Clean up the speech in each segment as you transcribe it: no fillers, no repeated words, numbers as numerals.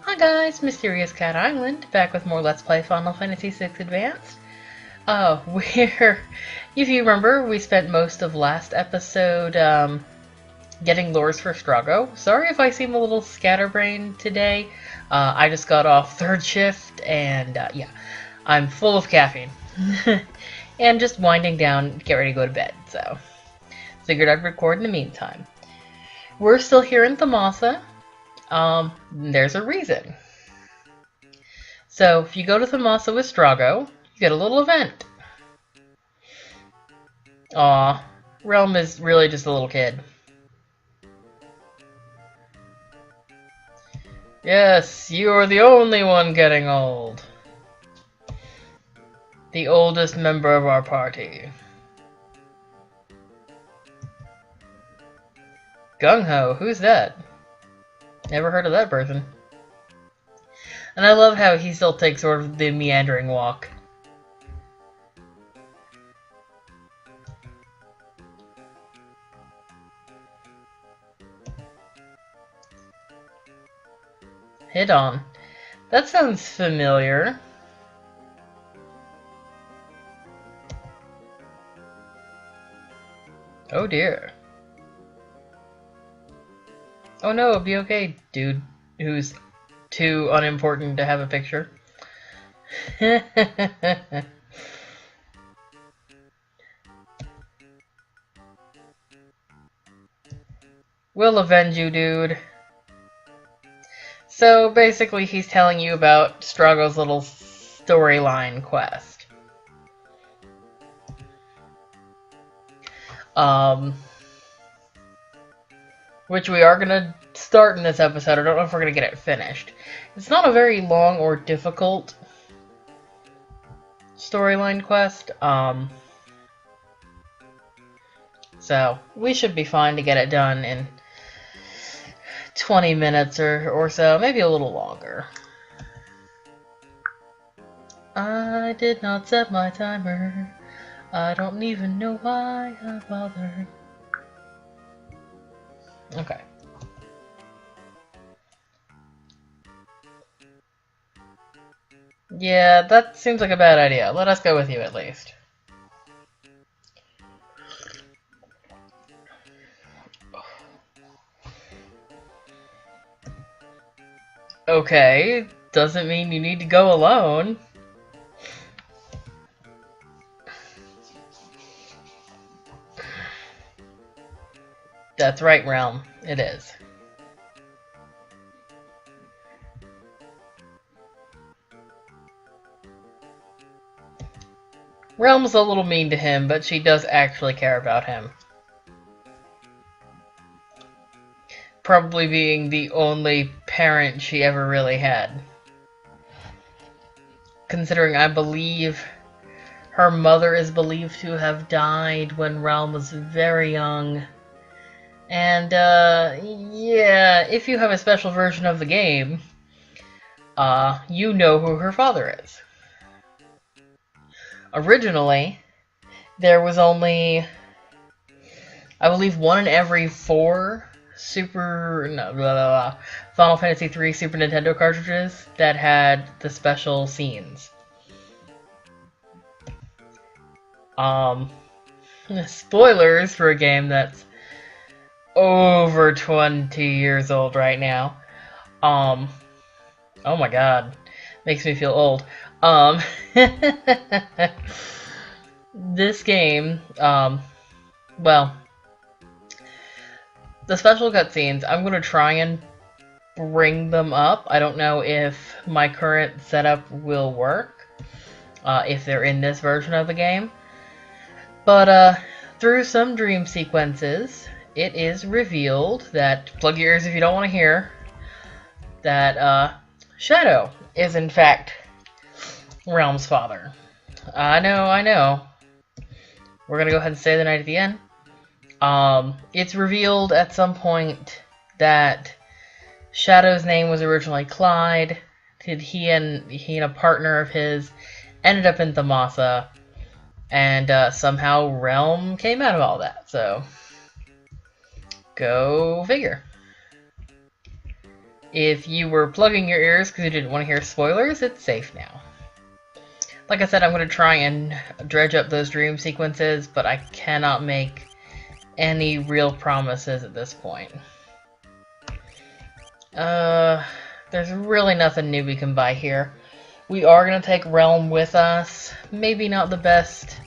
Hi guys, Mysterious Cat Island, back with more Let's Play Final Fantasy VI Advanced. If you remember, we spent most of last episode getting lures for Strago. Sorry if I seem a little scatterbrained today. I just got off third shift, and yeah, I'm full of caffeine. And just winding down, get ready to go to bed, so figured I'd record in the meantime. We're still here in Thamasa. There's a reason. So, if you go to Thamasa with Strago, you get a little event. Aw, Realm is really just a little kid. Yes, you are the only one getting old. The oldest member of our party. Gung-Ho, who's that? Never heard of that person. And I love how he still takes sort of the meandering walk. Hidon. That sounds familiar. Oh dear. Oh no, it'll be okay, dude who's too unimportant to have a picture. We'll avenge you, dude. So basically he's telling you about Strago's little storyline quest. Which we are gonna start in this episode. I don't know if we're gonna get it finished. It's not a very long or difficult storyline quest. So we should be fine to get it done in 20 minutes or so, maybe a little longer. I did not set my timer. I don't even know why I bothered. Okay. Yeah, that seems like a bad idea. Let us go with you at least. Okay, doesn't mean you need to go alone. That's right, Realm. It is. Realm's a little mean to him, but she does actually care about him. Probably being the only parent she ever really had. Considering I believe her mother is believed to have died when Realm was very young. And, yeah, if you have a special version of the game, you know who her father is. Originally, there was only, I believe, 1 in every 4 Final Fantasy III Super Nintendo cartridges that had the special scenes. Spoilers for a game that's over 20 years old right now. Oh my god. Makes me feel old. This game, well, the special cutscenes, I'm gonna try and bring them up. I don't know if my current setup will work, if they're in this version of the game. But, through some dream sequences, it is revealed that, plug your ears if you don't want to hear, that, Shadow is in fact Realm's father. I know. We're gonna go ahead and stay the night at the end. It's revealed at some point that Shadow's name was originally Clyde. He and a partner of his ended up in Thamasa, and somehow Realm came out of all that. So, go figure. If you were plugging your ears because you didn't want to hear spoilers, it's safe now. Like I said, I'm going to try and dredge up those dream sequences, but I cannot make any real promises at this point. There's really nothing new we can buy here. We are going to take Realm with us. Maybe not the best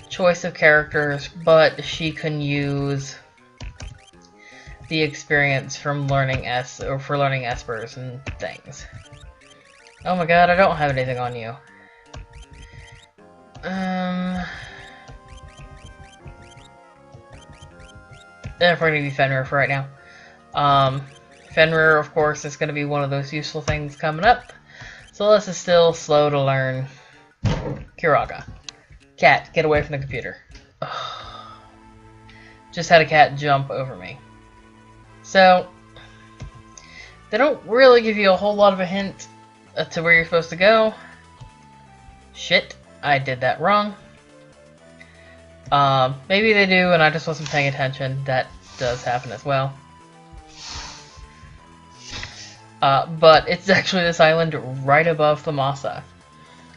choice of characters, but she can use the experience from learning learning espers and things. Oh my god, I don't have anything on you. We're going to be Fenrir for right now. Fenrir, of course, is going to be one of those useful things coming up. Celeste is still slow to learn. Kiraga. Cat, get away from the computer. Ugh. Just had a cat jump over me. So, they don't really give you a whole lot of a hint to where you're supposed to go. Shit, I did that wrong. Maybe they do and I just wasn't paying attention. That does happen as well. But it's actually this island right above Thamasa.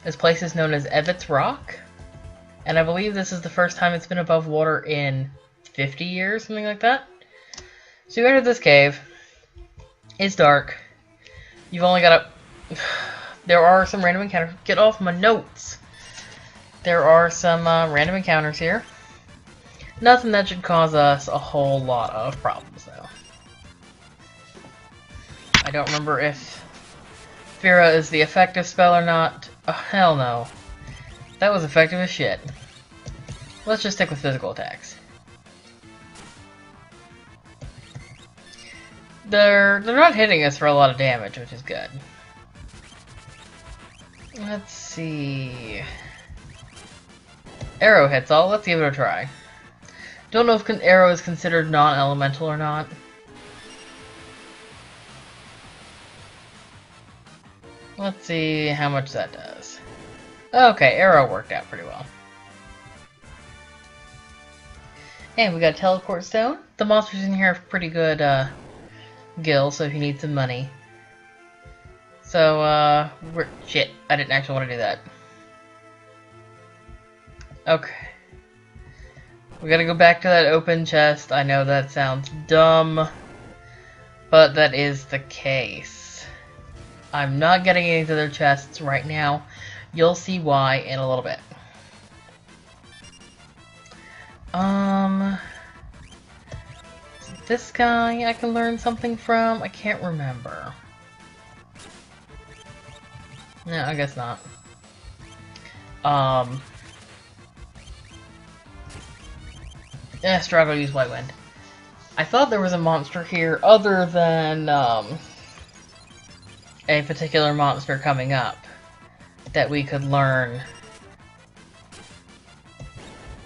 This place is known as Evet's Rock, and I believe this is the first time it's been above water in 50 years, something like that. So you enter this cave. It's dark. You've only got to... There are some random encounters. Get off my notes! There are some random encounters here. Nothing that should cause us a whole lot of problems, though. I don't remember if Fira is the effective spell or not. Oh, hell no. That was effective as shit. Let's just stick with physical attacks. They're not hitting us for a lot of damage, which is good. Let's see... Arrow hits all. Let's give it a try. Don't know if arrow is considered non-elemental or not. Let's see how much that does. Okay, arrow worked out pretty well. And we got a teleport stone. The monsters in here have pretty good gills, so if you need some money. So, shit, I didn't actually want to do that. Okay. We gotta go back to that open chest. I know that sounds dumb, but that is the case. I'm not getting into their chests right now. You'll see why in a little bit. This guy I can learn something from? I can't remember. No, I guess not. Struggle to use White Wind. I thought there was a monster here other than, a particular monster coming up that we could learn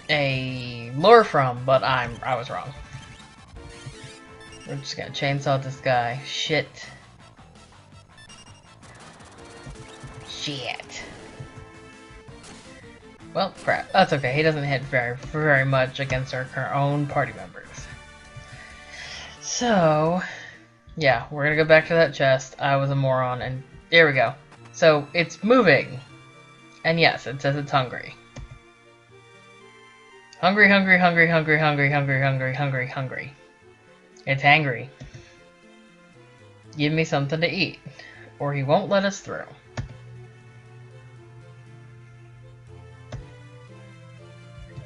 a lore from, but I was wrong. We're just gonna chainsaw this guy. Shit. Shit. Well, crap. That's okay. He doesn't hit very much against our own party members. So, yeah, we're gonna go back to that chest. I was a moron, and there we go. So, it's moving. And yes, it says it's hungry. Hungry, hungry, hungry, hungry, hungry, hungry, hungry, hungry, hungry. It's angry. Give me something to eat, or he won't let us through.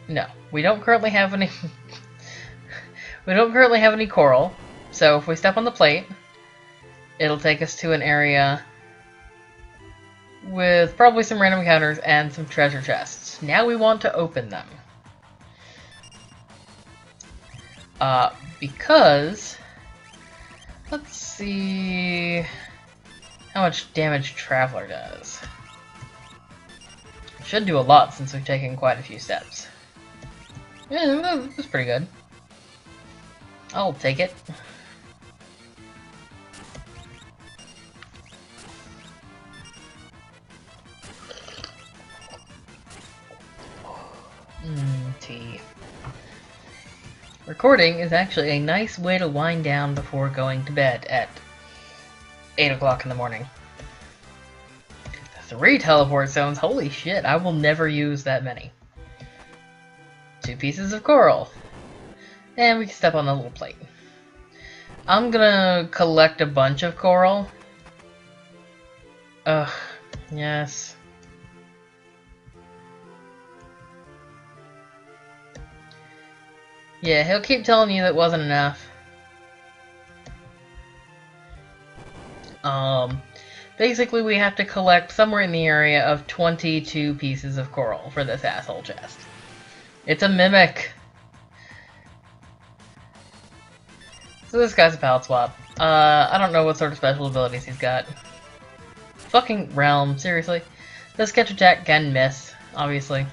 No, we don't currently have any... we don't currently have any coral, so if we step on the plate, it'll take us to an area with probably some random encounters and some treasure chests. Now we want to open them. Because... let's see how much damage Traveler does. Should do a lot since we've taken quite a few steps. Yeah, that's pretty good. I'll take it. Tea. Recording is actually a nice way to wind down before going to bed at 8 o'clock in the morning. 3 teleport zones, holy shit, I will never use that many. 2 pieces of coral. And we can step on the little plate. I'm gonna collect a bunch of coral. Ugh, yes. Yeah, he'll keep telling you that wasn't enough. Basically we have to collect somewhere in the area of 22 pieces of coral for this asshole chest. It's a mimic. So this guy's a palette swap. I don't know what sort of special abilities he's got. Fucking realm, seriously. The sketch attack can miss, obviously.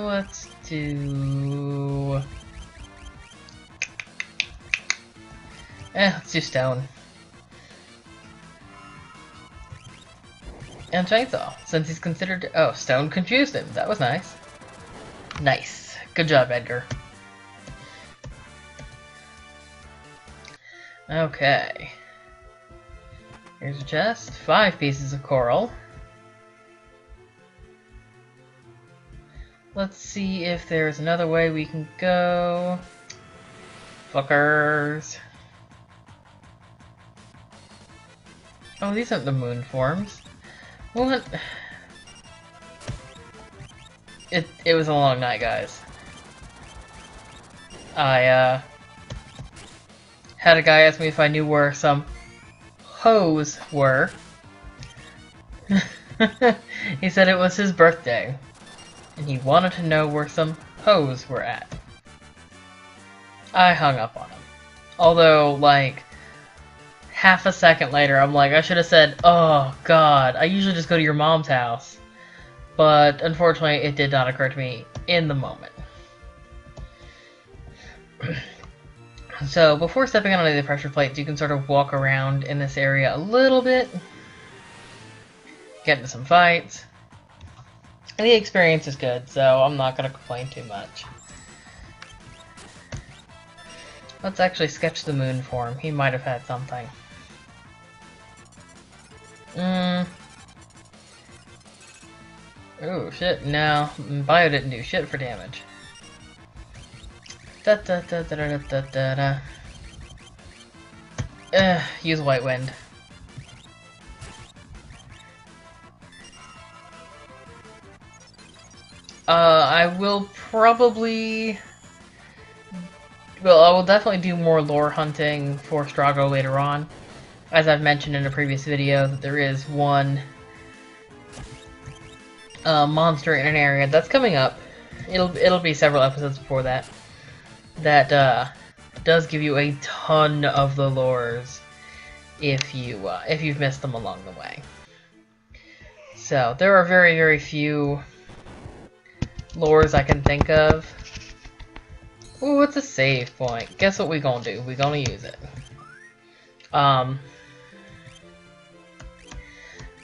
Let's do... let's do stone. And chainsaw, since he's considered... Oh, stone confused him. That was nice. Nice. Good job, Edgar. Okay. Here's a chest. 5 pieces of coral. Let's see if there's another way we can go. Fuckers. Oh, these aren't the moon forms. What? It was a long night, guys. I had a guy ask me if I knew where some hoes were. He said it was his birthday, and he wanted to know where some hoes were at. I hung up on him. Although, like, half a second later, I'm like, I should have said, oh god, I usually just go to your mom's house. But unfortunately, it did not occur to me in the moment. So, before stepping on any of the pressure plates, you can sort of walk around in this area a little bit. Get into some fights. And the experience is good, so I'm not going to complain too much. Let's actually sketch the moon form. He might have had something. Oh shit, no. Bio didn't do shit for damage. Use White Wind. I will probably... Well, I will definitely do more lore hunting for Strago later on. As I've mentioned in a previous video, that there is one monster in an area that's coming up. It'll be several episodes before that. That does give you a ton of the lores if you've missed them along the way. So there are very, very few lores I can think of. Ooh, it's a save point. Guess what we gonna do? We gonna use it. I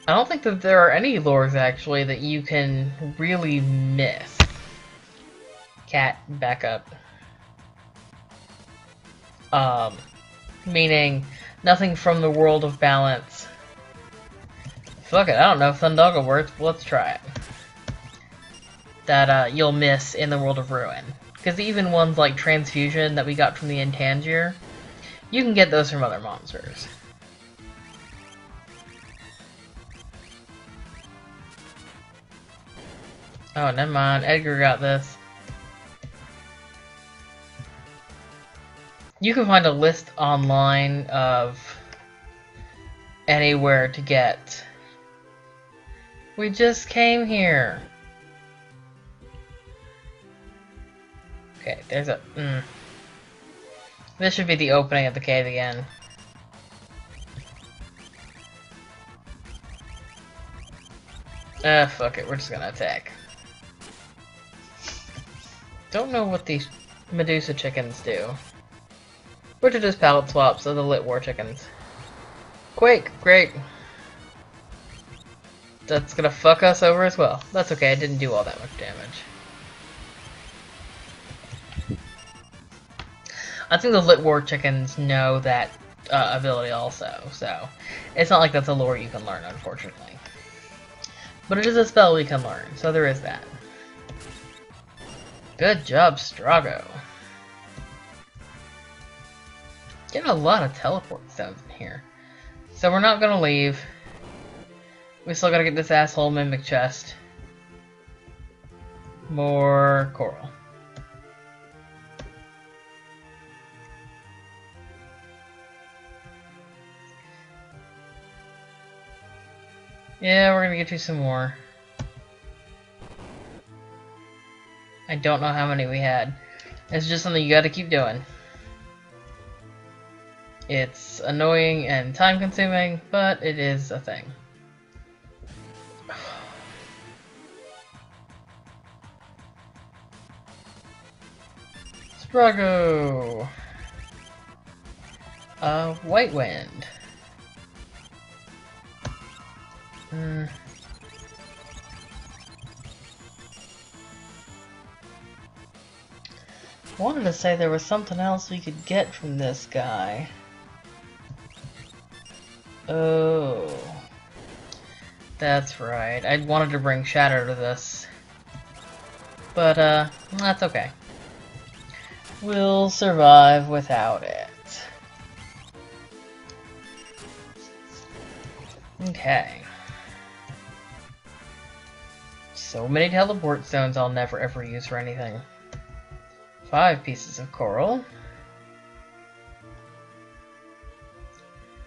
don't think that there are any lures actually that you can really miss. Cat, back up. Meaning nothing from the world of balance. Fuck it, I don't know if Thundaga works, but let's try it. That you'll miss in the world of Ruin. Because even ones like Transfusion that we got from the Intangier, you can get those from other monsters. Oh, never mind. Edgar got this. You can find a list online of anywhere to get. We just came here. Okay, there's a... This should be the opening of the cave again. Fuck it, we're just gonna attack. Don't know what these Medusa chickens do. Which are just palette swaps of the Lit War chickens. Quake, great. That's gonna fuck us over as well. That's okay, I didn't do all that much damage. I think the Lit War chickens know that ability also, so it's not like that's a lore you can learn, unfortunately. But it is a spell we can learn, so there is that. Good job, Strago. Getting a lot of teleport stones in here. So we're not gonna leave. We still gotta get this asshole Mimic chest. More coral. Yeah, we're gonna get you some more. I don't know how many we had. It's just something you gotta keep doing. It's annoying and time consuming, but it is a thing. Sprago! White Wind. I wanted to say there was something else we could get from this guy. Oh. That's right. I wanted to bring Shadow to this. But, that's okay. We'll survive without it. Okay. So many teleport stones I'll never ever use for anything. 5 pieces of coral.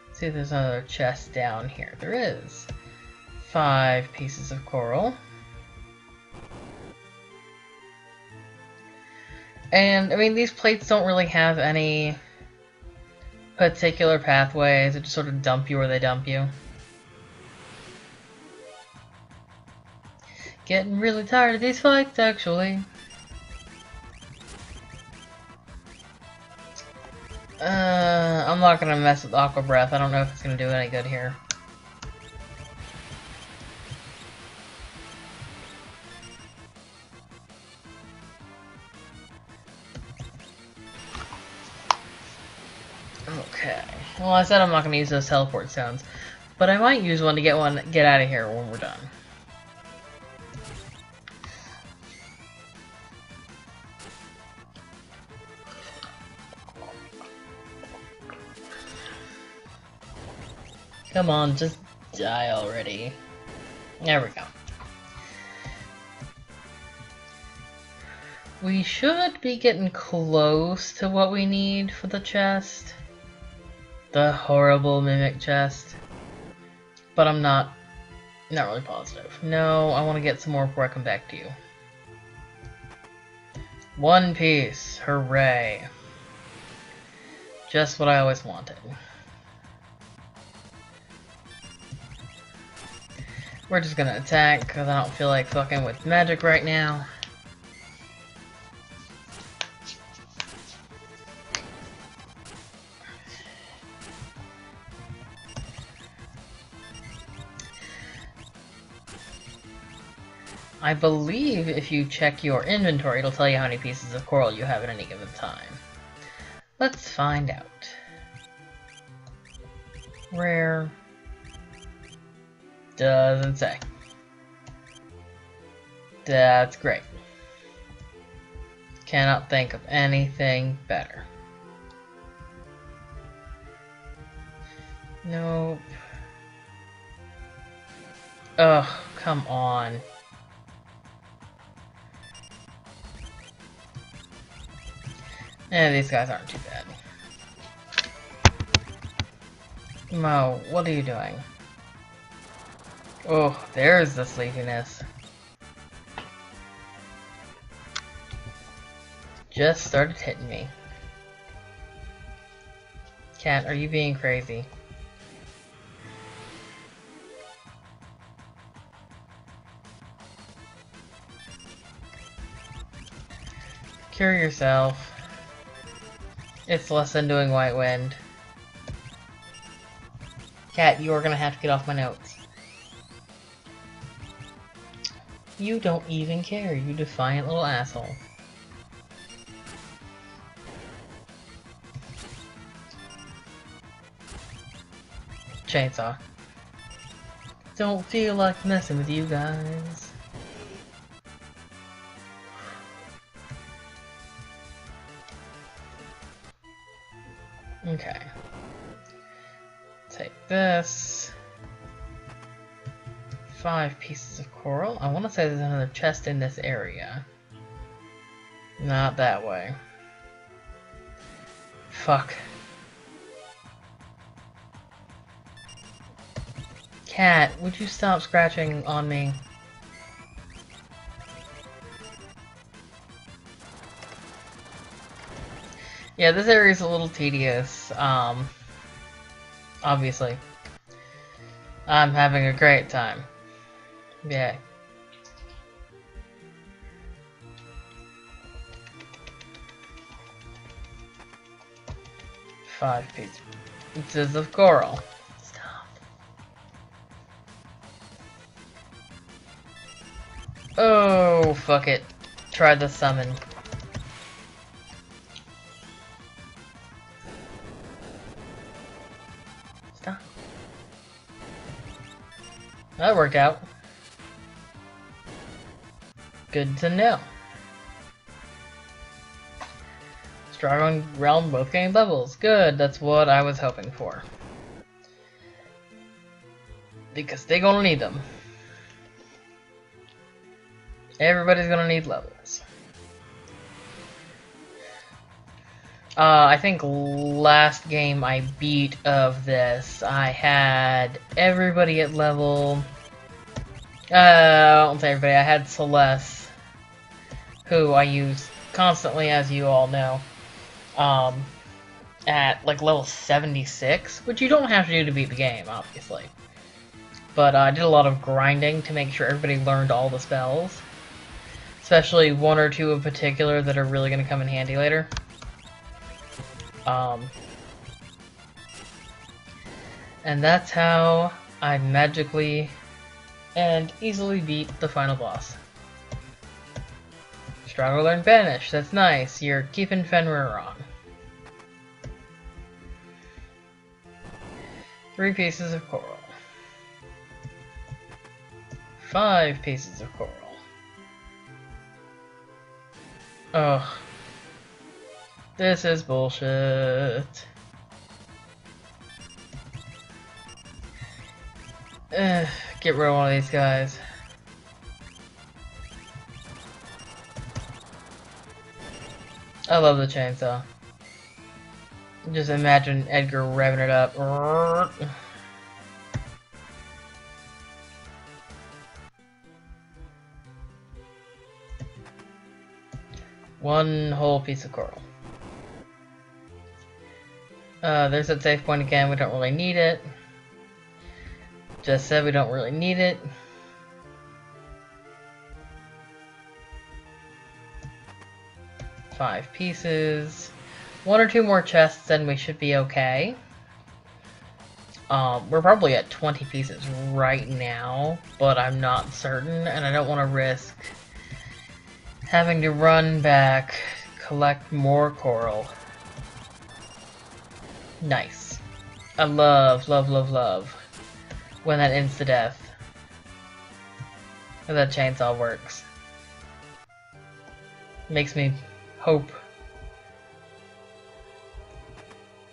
Let's see if there's another chest down here. There is. 5 pieces of coral. And, I mean, these plates don't really have any particular pathways. They just sort of dump you where they dump you. Getting really tired of these fights, actually. I'm not gonna mess with Aqua Breath. I don't know if it's gonna do any good here. Okay. Well, I said I'm not gonna use those teleport stones, but I might use one to get out of here when we're done. Come on, just die already. There we go. We should be getting close to what we need for the chest. The horrible Mimic chest. But I'm not really positive. No, I want to get some more before I come back to you. 1 piece. Hooray. Just what I always wanted. We're just gonna attack, because I don't feel like fucking with magic right now. I believe if you check your inventory, it'll tell you how many pieces of coral you have at any given time. Let's find out. Rare. Doesn't say. That's great. Cannot think of anything better. Nope. Ugh, come on. These guys aren't too bad. Mo, what are you doing? Oh, there's the sleepiness. Just started hitting me. Cat, are you being crazy? Cure yourself. It's less than doing White Wind. Cat, you are gonna have to get off my notes. You don't even care, you defiant little asshole. chainsaw. Don't feel like messing with you guys. Okay. Take this. 5 pieces of coral. I want to say there's another chest in this area. Not that way. Fuck. Cat, would you stop scratching on me? Yeah, this area is a little tedious, obviously. I'm having a great time. Yay. Five pieces of coral. Stop. Oh, fuck it. Try the summon. Stop. That worked out. Good to know. Dragon Realm both gained levels. Good, that's what I was hoping for. Because they're gonna need them. Everybody's gonna need levels. I think last game I beat of this, I had everybody at level... I won't say everybody, I had Celeste, who I use constantly, as you all know. At like level 76, which you don't have to do to beat the game, obviously. But I did a lot of grinding to make sure everybody learned all the spells. Especially 1 or 2 in particular that are really going to come in handy later. And that's how I magically and easily beat the final boss. Struggle learn Banish, that's nice. You're keeping Fenrir wrong. 3 pieces of coral. 5 pieces of coral. Ugh. This is bullshit. Get rid of one of these guys. I love the chainsaw. Just imagine Edgar revving it up. One whole piece of coral. There's that save point again. We don't really need it. Just said we don't really need it. Five pieces. 1 or 2 more chests and we should be okay. We're probably at 20 pieces right now, but I'm not certain, and I don't want to risk having to run back, collect more coral. Nice. I love, love, love, love when that insta-death or that chainsaw works. Makes me hope.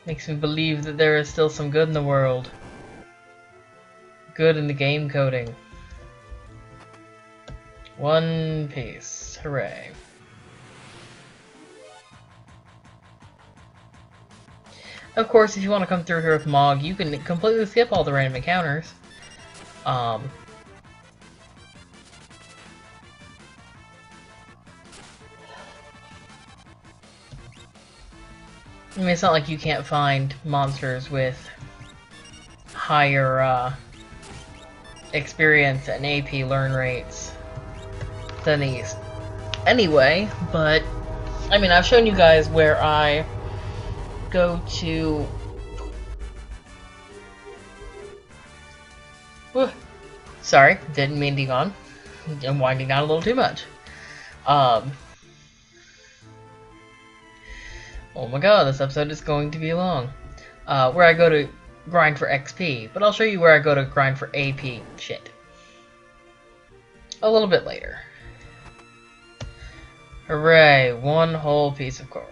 Makes me believe that there is still some good in the world. Good in the game coding. 1 piece. Hooray. Of course, if you want to come through here with Mog, you can completely skip all the random encounters. I mean, it's not like you can't find monsters with higher experience and AP learn rates than these anyway, but I mean, I've shown you guys where I go to... Sorry, didn't mean to yawn. I'm winding down a little too much. Oh my god, this episode is going to be long. Where I go to grind for XP, but I'll show you where I go to grind for AP shit a little bit later. Hooray, one whole piece of coral.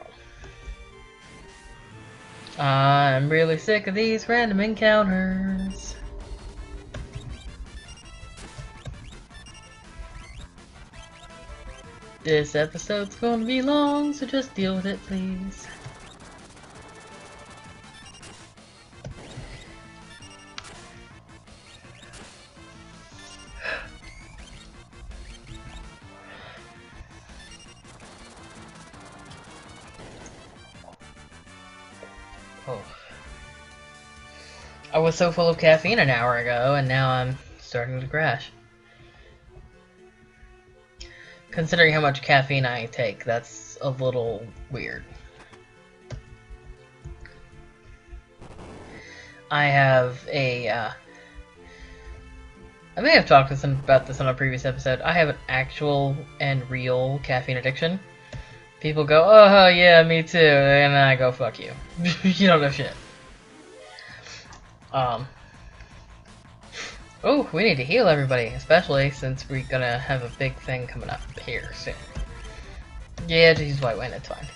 I'm really sick of these random encounters. This episode's gonna be long, so just deal with it, please. Oh. I was so full of caffeine an hour ago, and now I'm starting to crash. Considering how much caffeine I take, that's a little weird. I have a, I may have talked about this on a previous episode. I have an actual and real caffeine addiction. People go, oh yeah, me too, and I go, fuck you. You don't know shit. Oh, we need to heal everybody, especially since we're gonna have a big thing coming up here soon. Yeah, just use White Wind, it's fine.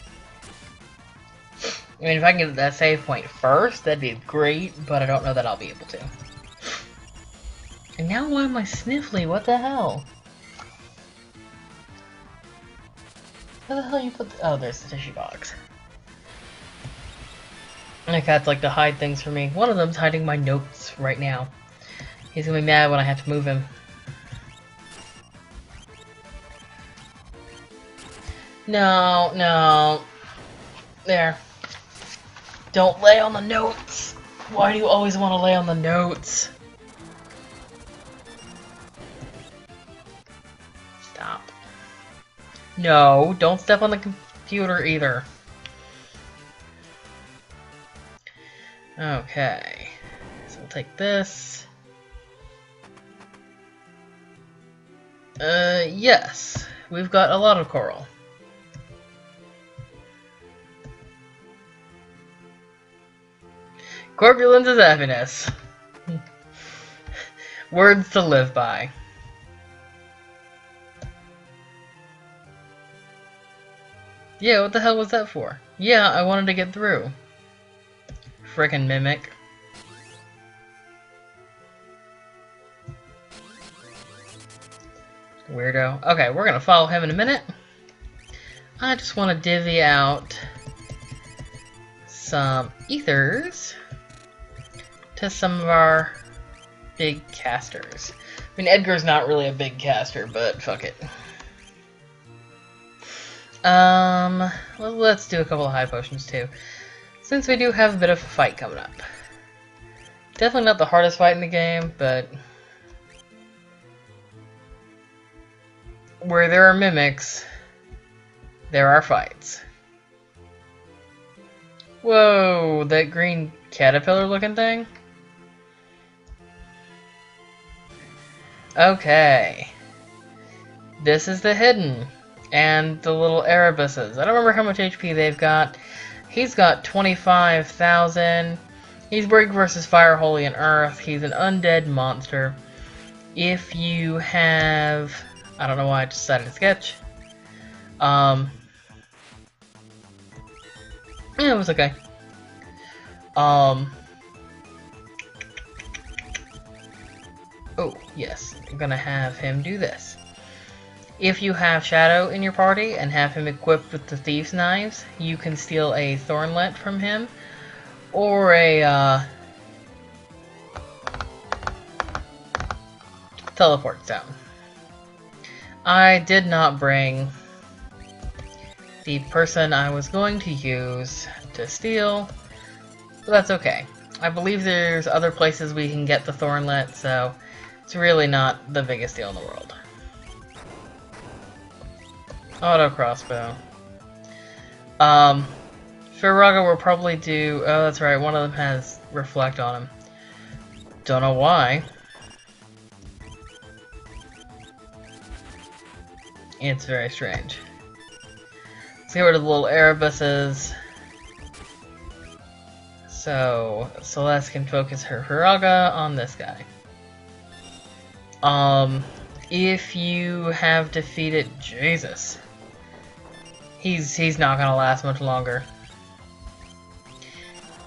I mean, if I can get that save point first, that'd be great, but I don't know that I'll be able to. And now why am I sniffly? What the hell? Where the hell you put the— oh, there's the tissue box. My cats like to hide things from me. One of them's hiding my notes right now. He's gonna be mad when I have to move him. No, no. There. Don't lay on the notes! Why do you always want to lay on the notes? Stop. No, don't step on the computer either. Okay. So we'll take this. Yes. We've got a lot of coral. Corpulence is happiness. Words to live by. Yeah, what the hell was that for? Yeah, I wanted to get through. Frickin' mimic. Weirdo. Okay, we're gonna follow him in a minute. I just want to divvy out some ethers to some of our big casters. I mean, Edgar's not really a big caster, but fuck it. Well, let's do a couple of high potions too, since we do have a bit of a fight coming up. Definitely not the hardest fight in the game, but where there are mimics, there are fights. Whoa, that green caterpillar looking thing? Okay. This is the Hidon and the little Erebuses. I don't remember how much HP they've got. He's got 25,000. He's Brig versus Fire, Holy, and Earth. He's an undead monster. If you have— I don't know why I decided to sketch. Yeah, it was okay. Oh, yes. I'm gonna have him do this. If you have Shadow in your party and have him equipped with the Thieves' Knives, you can steal a Thornlet from him, or a, Teleport Stone. I did not bring the person I was going to use to steal, but that's okay. I believe there's other places we can get the Thornlet, so it's really not the biggest deal in the world. Auto crossbow. Firaga will probably do— oh, that's right, one of them has reflect on him. Don't know why. It's very strange. Let's get rid of the little Erebuses. So Celeste can focus her Firaga on this guy. If you have defeated Jesus, he's not gonna last much longer.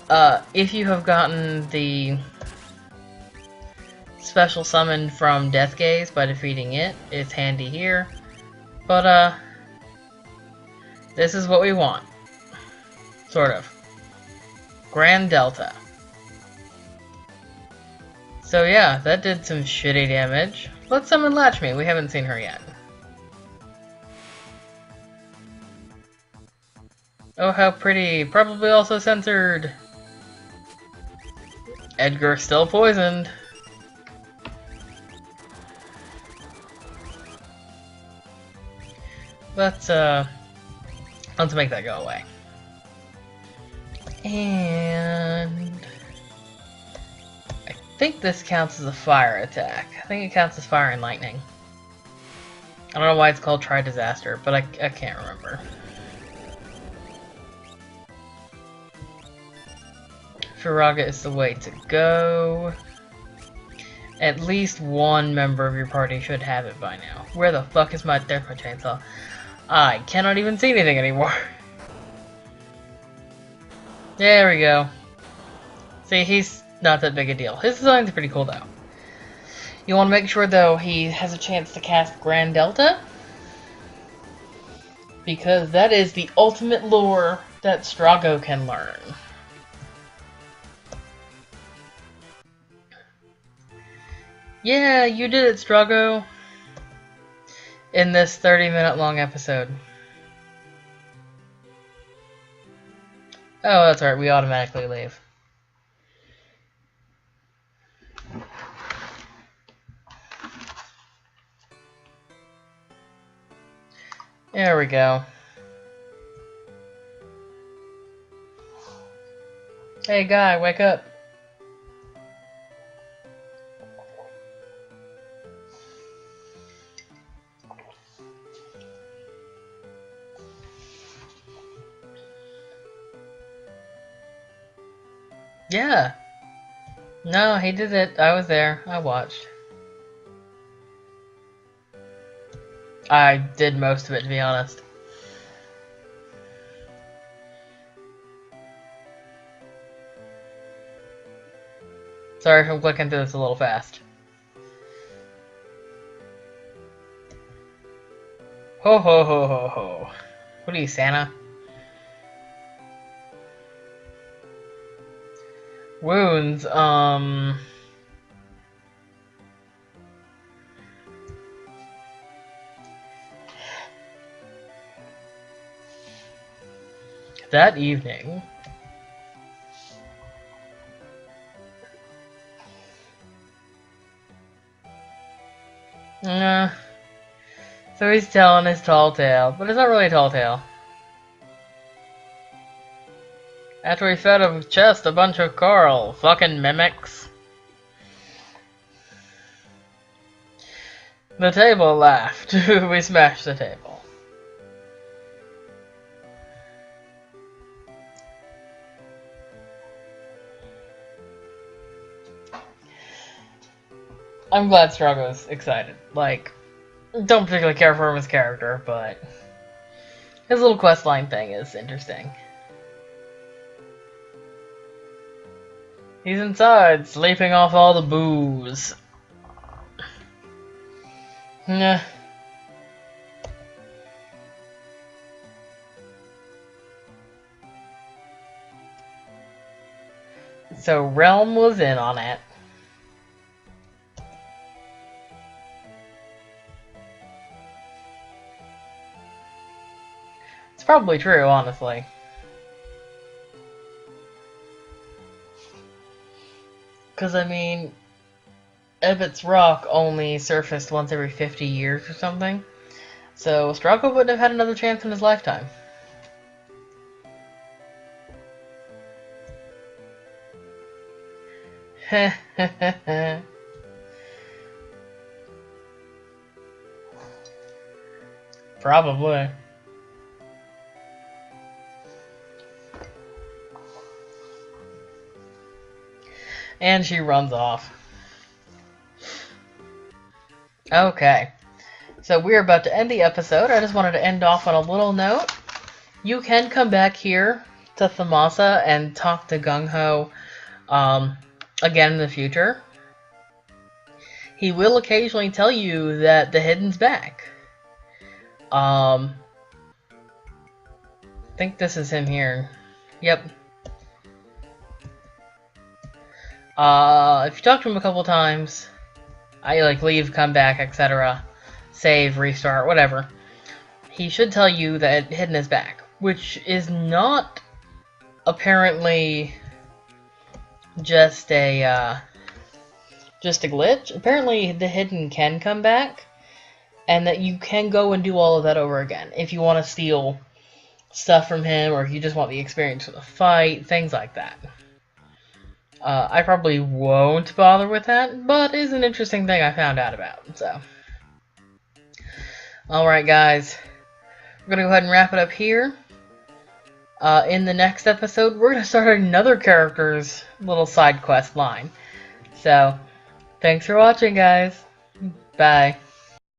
If you have gotten the special summon from Death Gaze by defeating it, it's handy here. But this is what we want. Sort of. Grand Delta. So yeah, that did some shitty damage. Let's summon Latchme, we haven't seen her yet. Oh, how pretty. Probably also censored. Edgar still poisoned. Let's make that go away. And I think this counts as a fire attack. I think it counts as fire and lightning. I don't know why it's called Tri-Disaster, but I can't remember. Firaga is the way to go. At least one member of your party should have it by now. Where the fuck is my... There's my chainsaw. I cannot even see anything anymore. There we go. See, he's not that big a deal. His design's pretty cool though. You want to make sure though he has a chance to cast Grand Delta, because that is the ultimate lore that Strago can learn. Yeah, you did it, Strago. In this 30-minute long episode. Oh, that's right, we automatically leave. There we go. Hey guy, wake up. Yeah. No, he did it. I was there. I watched. I did most of it, to be honest. Sorry if I'm clicking through this a little fast. Ho ho ho ho ho. What are you, Santa? Wounds, that evening, so he's telling his tall tale, but it's not really a tall tale. After we fed a chest a bunch of coral, fucking mimics. The table laughed. We smashed the table. I'm glad Strago's excited. Like, don't particularly care for him as character, but his little questline thing is interesting. He's inside, sleeping off all the booze. Nah. So Realm was in on it. It's probably true, honestly. Because, I mean, Ebbett's Rock only surfaced once every 50 years or something. So Strago wouldn't have had another chance in his lifetime. Probably. And she runs off. Okay. So we're about to end the episode. I just wanted to end off on a little note. You can come back here to Thamasa and talk to Gung-Ho again in the future. He will occasionally tell you that the Hidon's back. I think this is him here. Yep. If you talk to him a couple times, leave, come back, etc., save, restart, whatever, he should tell you that Hidon is back, which is not apparently just a glitch. Apparently the Hidon can come back, and that you can go and do all of that over again if you want to steal stuff from him, or if you just want the experience of the fight, things like that. I probably won't bother with that, but it's an interesting thing I found out about, so. Alright guys, we're going to go ahead and wrap it up here. In the next episode, we're going to start another character's little side quest line. So, thanks for watching guys. Bye.